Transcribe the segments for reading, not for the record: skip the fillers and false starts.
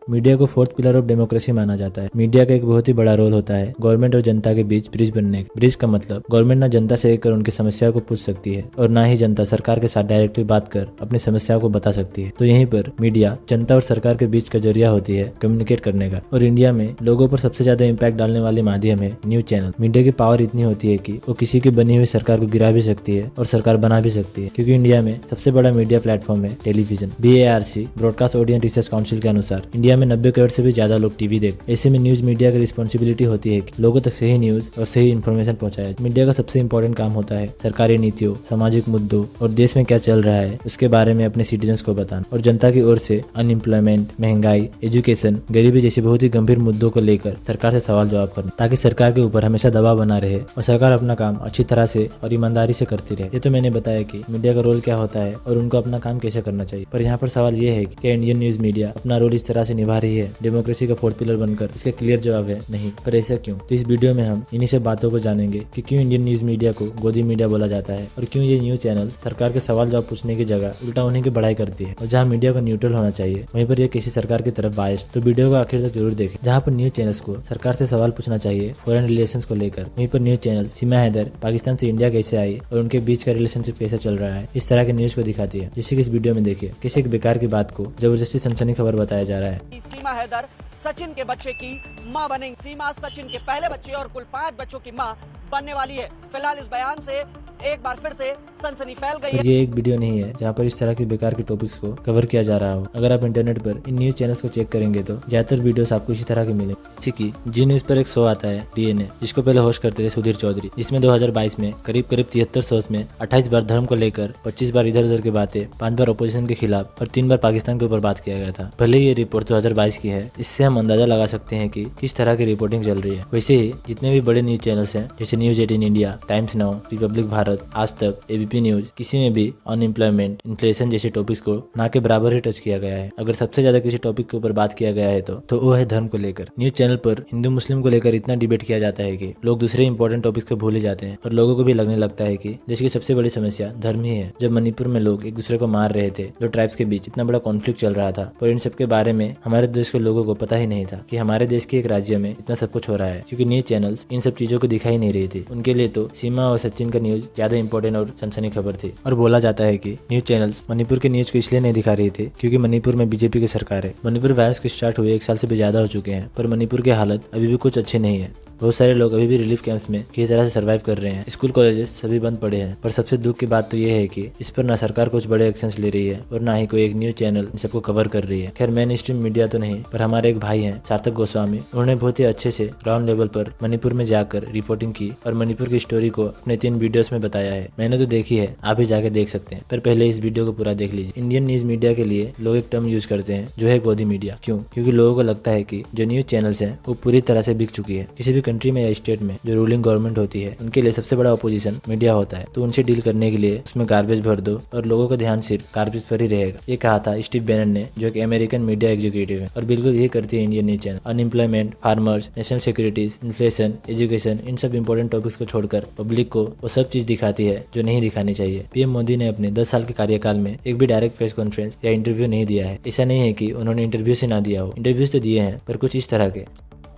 Media को fourth pillar of democracy माना जाता है। मीडिया का एक बहुत ही बड़ा रोल होता है गवर्नमेंट और जनता के बीच ब्रिज बनने का। ब्रिज का मतलब गवर्नमेंट ना जनता से एक उनकी समस्या को पूछ सकती है और ना ही जनता सरकार के साथ डायरेक्टली बात कर अपनी समस्या को बता सकती है। तो यहीं पर मीडिया जनता और सरकार के बीच का जरिया होती है कम्युनिकेट करने का। और इंडिया में लोगों पर सबसे ज्यादा इम्पैक्ट डालने वाले माध्यम है न्यूज चैनल। मीडिया की पावर इतनी होती है कि वो किसी की बनी हुई सरकार को गिरा भी सकती है और सरकार बना भी सकती है, क्योंकि इंडिया में सबसे बड़ा मीडिया प्लेटफॉर्म है television. BARC broadcast audience research council के अनुसार इंडिया में 90 करोड़ से भी ज्यादा लोग टीवी देखते। ऐसे में न्यूज मीडिया की रिस्पॉन्सिबिलिटी होती है कि लोगों तक सही न्यूज और सही इन्फॉर्मेशन पहुंचाए। मीडिया का सबसे इंपॉर्टेंट काम होता है सरकारी नीतियों, सामाजिक मुद्दों और देश में क्या चल रहा है उसके बारे में अपने सिटीजन्स को बताना। और जनता की ओर से अनएम्प्लॉयमेंट, महंगाई, एजुकेशन, गरीबी जैसे बहुत ही गंभीर मुद्दों को लेकर सरकार से सवाल जवाब करना, ताकि सरकार के ऊपर हमेशा दबाव बना रहे और सरकार अपना काम अच्छी तरह से और ईमानदारी से करती रहे। ये तो मैंने बताया कि मीडिया का रोल क्या होता है और उनको अपना काम कैसे करना चाहिए। पर यहाँ पर सवाल ये है कि क्या इंडियन न्यूज मीडिया अपना रोल इस तरह से निभा रही है डेमोक्रेसी का फोर्थ पिलर बनकर? इसका क्लियर जवाब है नहीं। पर ऐसा क्यों? तो इस वीडियो में हम इन्हीं सब बातों को जानेंगे कि क्यों इंडियन न्यूज मीडिया को गोदी मीडिया बोला जाता है और क्यों ये न्यूज चैनल सरकार के सवाल जवाब पूछने की जगह उल्टा उन्हीं की बढ़ाई करती है। और जहाँ मीडिया को न्यूट्रल होना चाहिए वहीं पर ये किसी सरकार की तरफ बायस। तो वीडियो को आखिर तक जरूर देखें। जहाँ पर न्यूज चैनल्स को सरकार से सवाल पूछना चाहिए फॉरेन रिलेशंस को लेकर, वहीं पर न्यूज चैनल सीमा हैदर पाकिस्तान से इंडिया कैसे आई और उनके बीच का रिलेशनशिप कैसे चल रहा है इस तरह के न्यूज को दिखाती है। जैसे कि इस वीडियो में देखिए किसी एक बेकार की बात को जबरदस्ती सनसनी खबर बताया जा रहा है। सीमा हैदर सचिन के बच्चे की मां बनेंगी। सीमा सचिन के पहले बच्चे और कुल 5 बच्चों की मां बनने वाली है। फिलहाल इस बयान से एक बार फिर से सनसनी फैल गई है। ये एक वीडियो नहीं है जहाँ पर इस तरह के बेकार के टॉपिक्स को कवर किया जा रहा हो। अगर आप इंटरनेट पर इन न्यूज चैनल्स को चेक करेंगे तो ज्यादातर वीडियोस आपको इसी तरह के मिलेंगे। जैसे कि जी न्यूज पर एक शो आता है DNA, जिसको पहले होस्ट करते थे सुधीर चौधरी, जिसमें 2022 में करीब 73 शोज में 28 बार धर्म को लेकर, 25 बार इधर उधर की बातें, 5 बार अपोजिशन के खिलाफ और 3 बार पाकिस्तान के ऊपर बात किया गया था। भले ये रिपोर्ट 2022 की है, इससे हम अंदाजा लगा सकते हैं कि किस तरह की रिपोर्टिंग चल रही है। वैसे ही जितने भी बड़े न्यूज चैनल्स हैं जैसे news 18 India, times now, Republic Bharat, आज तक, ABP न्यूज, किसी में भी अनएम्प्लॉयमेंट, इन्फ्लेशन जैसे टॉपिक्स को ना के बराबर ही टच किया गया है। अगर सबसे ज्यादा किसी टॉपिक के ऊपर बात किया गया है तो वो है धर्म को लेकर। न्यूज चैनल पर हिंदू मुस्लिम को लेकर इतना डिबेट किया जाता है कि लोग दूसरे इंपॉर्टेंट टॉपिक्स को भूल ही जाते हैं और लोगों को भी लगने लगता है कि देश की सबसे बड़ी समस्या धर्म ही है। जब मणिपुर में लोग एक दूसरे को मार रहे थे, दो ट्राइब्स के बीच इतना बड़ा कॉन्फ्लिक्ट चल रहा था, पर इन सब के बारे में हमारे देश के लोगों को पता ही नहीं था कि हमारे देश के एक राज्य में इतना सब कुछ हो रहा है, क्योंकि न्यूज चैनल्स इन सब चीजों को दिखाई नहीं रही थी। उनके लिए तो सीमा और सचिन का न्यूज ज्यादा इंपॉर्टेंट और सनसनी खबर थी। और बोला जाता है कि न्यूज चैनल्स मणिपुर के न्यूज को इसलिए नहीं दिखा रही थी क्योंकि मणिपुर में बीजेपी की सरकार है। मणिपुर वायरस के स्टार्ट हुए 1 साल से भी ज्यादा हो चुके हैं, पर मणिपुर की हालत अभी भी कुछ अच्छी नहीं है। बहुत सारे लोग अभी भी रिलीफ कैंप्स में किसी तरह से सर्वाइव कर रहे हैं। स्कूल कॉलेजेस सभी बंद पड़े हैं। पर सबसे दुख की बात तो ये है कि इस पर ना सरकार कुछ बड़े एक्शंस ले रही है और ना ही कोई एक न्यूज चैनल इन सबको कवर कर रही है। खैर मेन स्ट्रीम मीडिया तो नहीं, पर हमारे एक भाई हैं सार्थक गोस्वामी, उन्होंने बहुत ही अच्छे से ग्राउंड लेवल पर मणिपुर में जाकर रिपोर्टिंग की और मणिपुर की स्टोरी को अपने 3 वीडियोस में बताया है। मैंने तो देखी है, आप भी जाके देख सकते हैं, पर पहले इस वीडियो को पूरा देख लीजिए। इंडियन न्यूज मीडिया के लिए लोग एक टर्म यूज करते हैं जो है गोदी मीडिया। क्यों? क्योंकि लोगों को लगता है कि जो न्यूज चैनल्स हैं वो पूरी तरह से बिक चुकी है। किसी भी कंट्री में या स्टेट में जो रूलिंग गवर्नमेंट होती है उनके लिए सबसे बड़ा अपोजिशन मीडिया होता है। तो उनसे डील करने के लिए उसमें गार्बेज भर दो और लोगों का ध्यान सिर्फ गार्बेज पर ही रहेगा। ये कहा था स्टीव बैनन ने, जो एक अमेरिकन मीडिया एग्जीक्यूटिव है, और बिल्कुल यही करती है Indian news channel. Unemployment, farmers, national securities, inflation, education, इन सब इंपॉर्टेंट टॉपिक्स को छोड़कर पब्लिक को वो सब चीज दिखाती है जो नहीं दिखानी चाहिए। PM मोदी ने अपने 10 साल के कार्यकाल में एक भी डायरेक्ट प्रेस कॉन्फ्रेंस या इंटरव्यू नहीं दिया है। ऐसा नहीं है कि उन्होंने इंटरव्यू से ना दिया हो, इंटरव्यूज तो दिए हैं, पर कुछ इस तरह के।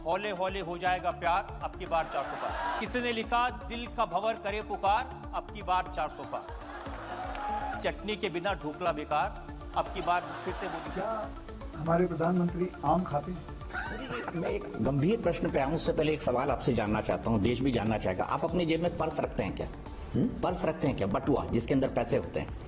हौले हौले हो जाएगा प्यार, अब की बार 400 पार। किसी ने लिखा दिल का भंवर करे पुकार, अब की बार 400 पार। चटनी के बिना ढोकला बेकार, अब की बार फिर से मोदी। क्या हमारे प्रधानमंत्री आम खाते हैं? मैं एक गंभीर प्रश्न पे आऊं उससे पहले एक सवाल आपसे जानना चाहता हूं, देश भी जानना चाहेगा। आप अपनी जेब में पर्स रखते हैं क्या? पर्स रखते हैं क्या? बटुआ जिसके अंदर पैसे होते हैं।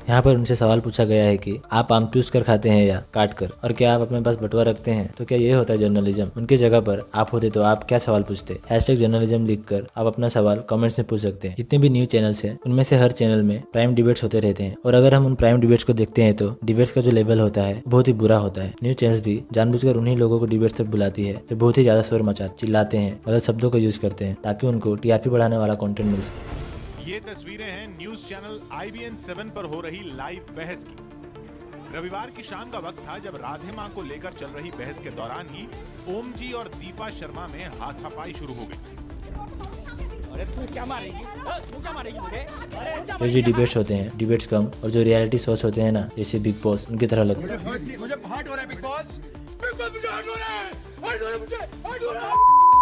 यहाँ पर उनसे सवाल पूछा गया है कि आप आम चूस कर खाते हैं या काट कर, और क्या आप अपने पास बटुआ रखते हैं? तो क्या ये होता है जर्नलिज्म? उनके जगह पर आप होते तो आप क्या सवाल पूछते? #जर्नलिज्म लिखकर आप अपना सवाल कमेंट्स में पूछ सकते हैं। जितने भी न्यूज चैनल्स हैं उनमें से हर चैनल में प्राइम डिबेट्स होते रहते हैं, और अगर हम उन प्राइम डिबेट्स को देखते हैं तो डिबेट्स का जो लेवल होता है बहुत ही बुरा होता है। न्यूज चैनल्स भी जानबूझकर उन्हीं लोगों को डिबेट्स तक बुलाती है जो बहुत ही ज्यादा शोर मचाते, चिल्लाते हैं, गलत शब्दों का यूज करते हैं ताकि उनको TRP बढ़ाने वाला कंटेंट मिल सके। ये तस्वीरें हैं न्यूज चैनल IBN 7 पर हो रही लाइव बहस की। रविवार की शाम का वक्त था जब राधे मां को लेकर चल रही बहस के दौरान ही ओम जी और दीपा शर्मा में हाथापाई शुरू हो गई। अरे तू क्या मारेगी? तू क्या मारेगी मुझे? ये जो डिबेट्स होते हैं, डिबेट्स कम और जो रियलिटी शोज होते हैं ना, जैसे बिग बॉस, उनकी तरह लगता है। मुझे हर्ट हो रहा है बिग बॉस।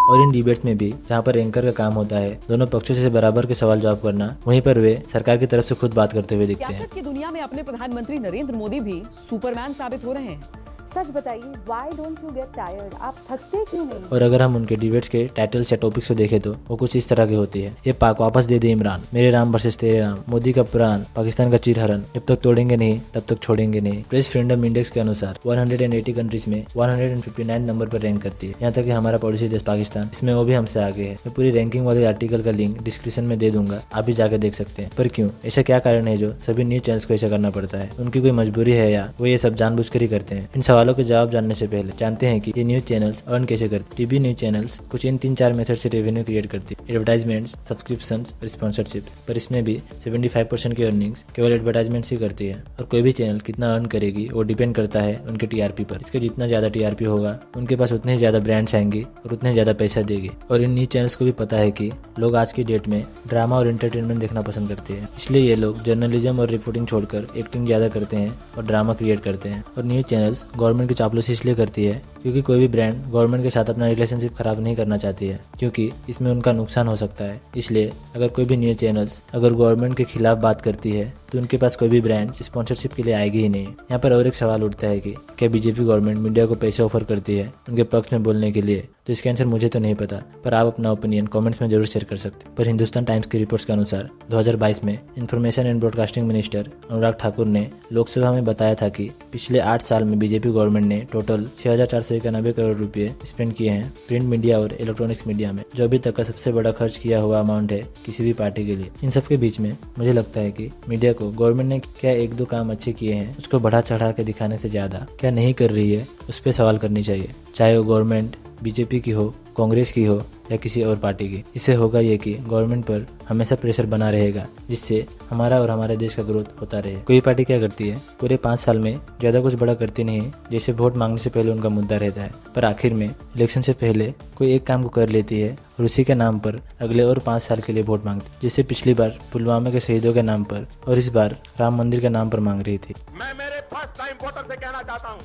और इन डिबेट्स में भी जहाँ पर एंकर का काम होता है दोनों पक्षों से बराबर के सवाल जवाब करना, वहीं पर वे सरकार की तरफ से खुद बात करते हुए दिखते हैं। सियासत की दुनिया में अपने प्रधानमंत्री नरेंद्र मोदी भी सुपरमैन साबित हो रहे हैं। सच बताइए, why don't you get tired? आप थकते क्यों नहीं? और अगर हम उनके डिबेट्स के टाइटल्स या टॉपिक्स को देखें तो वो कुछ इस तरह की होती है। ये पाक वापस दे दे इमरान, मेरे राम वर्सेस तेरे राम, मोदी का प्राण, पाकिस्तान का चीरहरण, जब तक तोड़ेंगे नहीं तब तक छोड़ेंगे नहीं। प्रेस फ्रीडम इंडेक्स के अनुसार 180 कंट्रीज में 159 नंबर पर रैंक करती है। यहाँ तक कि हमारा पड़ोसी देश पाकिस्तान, इसमें वो भी हमसे आगे है। मैं पूरी रैंकिंग वाले आर्टिकल का लिंक डिस्क्रिप्शन में दे दूंगा, आप भी जाकर देख सकते हैं। पर क्यों, ऐसा क्या कारण है जो सभी न्यूज चैनल्स को ऐसा करना पड़ता है? उनकी कोई मजबूरी है या वो ये सब जानबूझकर ही करते हैं? इन सवालों के जवाब जानने से पहले जानते हैं कि ये न्यूज चैनल्स अर्न कैसे करते हैं। टीवी न्यूज चैनल्स कुछ इन 3-4 मेथड से रेवेन्यू क्रिएट करती है, एडवर्टाइजमेंट्स, सब्सक्रिप्शंस और स्पॉन्सरशिप्स। पर इसमें भी 75% की अर्निंग्स केवल एडवर्टाइजमेंट्स ही करती है। और कोई भी चैनल कितना अर्न करेगी वो डिपेंड करता है उनके टीआरपी पर। इसके जितना ज्यादा टीआरपी होगा उनके पास उतने ही ज्यादा ब्रांड्स आएंगी और उतने ज्यादा पैसा देगी। और इन न्यूज चैनल्स को भी पता है कि लोग आज की डेट में ड्रामा और एंटरटेनमेंट देखना पसंद करते हैं, इसलिए ये लोग जर्नलिज्म और रिपोर्टिंग छोड़कर एक्टिंग ज्यादा करते हैं और ड्रामा क्रिएट करते हैं। और न्यूज चैनल्स गवर्नमेंट की चापलूसी इसलिए करती है क्योंकि कोई भी ब्रांड गवर्नमेंट के साथ अपना रिलेशनशिप खराब नहीं करना चाहती है, क्योंकि इसमें उनका नुकसान हो सकता है। इसलिए अगर कोई भी न्यूज चैनल्स अगर गवर्नमेंट के खिलाफ बात करती है तो उनके पास कोई भी ब्रांड स्पॉन्सरशिप के लिए आएगी ही नहीं। यहाँ पर और एक सवाल उठता है कि क्या बीजेपी गवर्नमेंट मीडिया को पैसे ऑफर करती है उनके पक्ष में बोलने के लिए? तो इसका आंसर मुझे तो नहीं पता, पर आप अपना ओपिनियन कमेंट्स में जरूर शेयर कर सकते हैं। पर हिंदुस्तान टाइम्स की रिपोर्ट्स के अनुसार 2022 में information and broadcasting minister Anurag Thakur ने लोकसभा में बताया था कि पिछले 8 साल में बीजेपी गवर्नमेंट ने टोटल 6,491 करोड़ रुपए स्पेंड किए हैं प्रिंट मीडिया और इलेक्ट्रॉनिक्स मीडिया में, जो अभी तक का सबसे बड़ा खर्च किया हुआ अमाउंट है किसी भी पार्टी के लिए। इन सब के बीच में मुझे लगता है कि मीडिया को गवर्नमेंट ने क्या 1-2 काम अच्छे किए हैं उसको बढ़ा चढ़ा के दिखाने से ज्यादा क्या नहीं कर रही है उस पर सवाल करनी चाहिए, चाहे वो गवर्नमेंट बीजेपी की हो, कांग्रेस की हो या किसी और पार्टी की। इससे होगा ये कि गवर्नमेंट पर हमेशा प्रेशर बना रहेगा, जिससे हमारा और हमारे देश का ग्रोथ होता रहे। कोई पार्टी क्या करती है, पूरे 5 साल में ज्यादा कुछ बड़ा करती नहीं है, जैसे वोट मांगने से पहले उनका मुद्दा रहता है, पर आखिर में इलेक्शन से पहले कोई एक काम को कर लेती है और उसी के नाम पर अगले और 5 साल के लिए वोट मांगती, जैसे पिछली बार पुलवामा के शहीदों के नाम पर और इस बार राम मंदिर के नाम पर मांग रही थी। मैं मेरे फर्स्ट टाइम वोटर से कहना चाहता हूं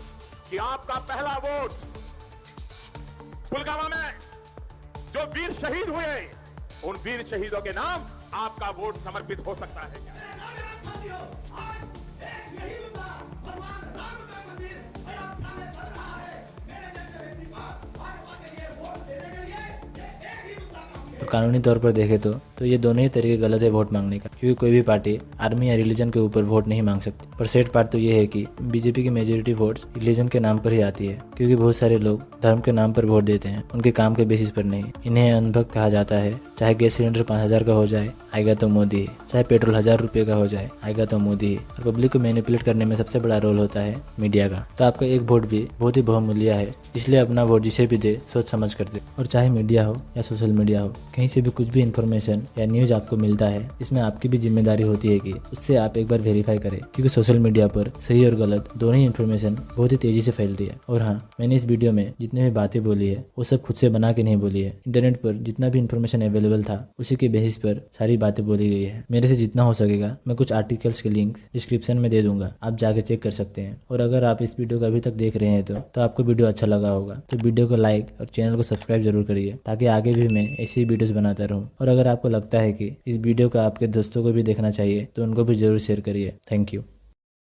कि आपका पहला वोट पुलवामा में जो वीर शहीद हुए, उन वीर शहीदों के नाम आपका वोट समर्पित हो सकता है। तो कानूनी तौर पर देखे तो ये दोनों ही तरीके गलत है वोट मांगने का, क्योंकि कोई भी पार्टी आर्मी या रिलीजन के ऊपर वोट नहीं मांग सकती। पर सेट पार्ट तो ये है कि बीजेपी की मेजोरिटी वोट्स रिलीजन के नाम पर ही आती है, क्योंकि बहुत सारे लोग धर्म के नाम पर वोट देते हैं, उनके काम के बेसिस पर नहीं। इन्हें अंधभक्त कहा जाता है। चाहे गैस सिलेंडर 5,000 का हो जाए, आएगा तो मोदी ही। चाहे पेट्रोल 1,000 रुपये का हो जाए, आएगा तो मोदी ही। और पब्लिक को मैनिपुलेट करने में सबसे बड़ा रोल होता है मीडिया का। तो आपका एक वोट भी बहुत ही बहुमूल्य है, इसलिए अपना वोट जिसे भी दे सोच समझ कर दे। और चाहे मीडिया हो या सोशल मीडिया हो, कहीं से भी कुछ भी इन्फॉर्मेशन या न्यूज आपको मिलता है, इसमें आपकी भी जिम्मेदारी होती है कि उससे आप एक बार वेरीफाई करें, क्योंकि सोशल मीडिया पर सही और गलत दोनों ही इन्फॉर्मेशन बहुत ही तेजी से फैलती है। और हाँ, मैंने इस वीडियो में जितने भी बातें बोली है वो सब खुद से बना के नहीं बोली है। इंटरनेट पर जितना भी इन्फॉर्मेशन अवेलेबल था उसी के बेसिस पर सारी बातें बोली गई है। मेरे से जितना हो सकेगा मैं कुछ आर्टिकल्स के लिंक्स डिस्क्रिप्शन में दे दूंगा, आप जाके चेक कर सकते हैं। और अगर आप इस वीडियो को अभी तक देख रहे हैं तो आपको वीडियो अच्छा लगा होगा तो वीडियो को लाइक और चैनल को सब्सक्राइब जरूर करिए, ताकि आगे भी मैं ऐसी ही वीडियोस बनाता रहूं। और अगर आपको लगता है कि इस वीडियो को आपके दोस्तों को भी देखना चाहिए तो उनको भी जरूर शेयर करिए। Thank you.